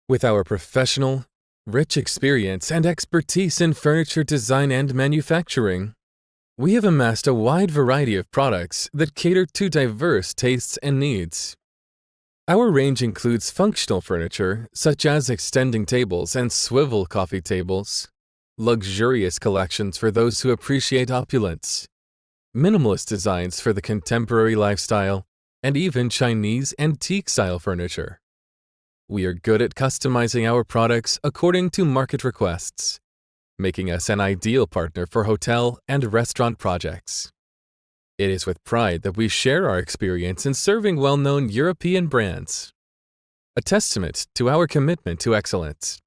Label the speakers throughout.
Speaker 1: With our professional, rich experience and expertise in furniture design and manufacturing, we have amassed a wide variety of products that cater to diverse tastes and needs. Our range includes functional furniture, such as extending tables and swivel coffee tables, luxurious collections for those who appreciate opulence, minimalist designs for the contemporary lifestyle, and even Chinese antique-style furniture. We are good at customizing our products according to market requests, making us an ideal partner for hotel and restaurant projects. It is with pride that we share our experience in serving well-known European brands, a testament to our commitment to excellence.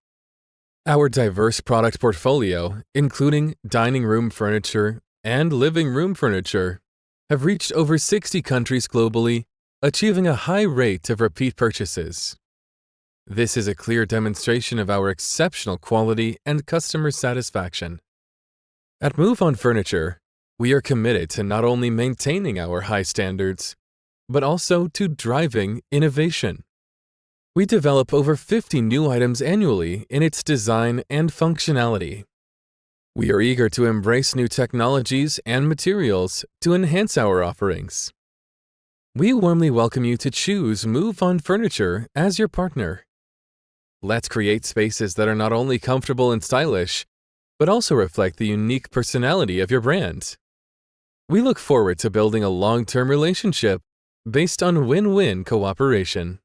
Speaker 1: Our diverse product portfolio, including dining room furniture and living room furniture, have reached over 60 countries globally, achieving a high rate of repeat purchases. This is a clear demonstration of our exceptional quality and customer satisfaction. At Movvon Furniture, we are committed to not only maintaining our high standards, but also to driving innovation. We develop over 50 new items annually in its design and functionality. We are eager to embrace new technologies and materials to enhance our offerings. We warmly welcome you to choose Movvon Furniture as your partner. Let's create spaces that are not only comfortable and stylish, but also reflect the unique personality of your brand. We look forward to building a long-term relationship based on win-win cooperation.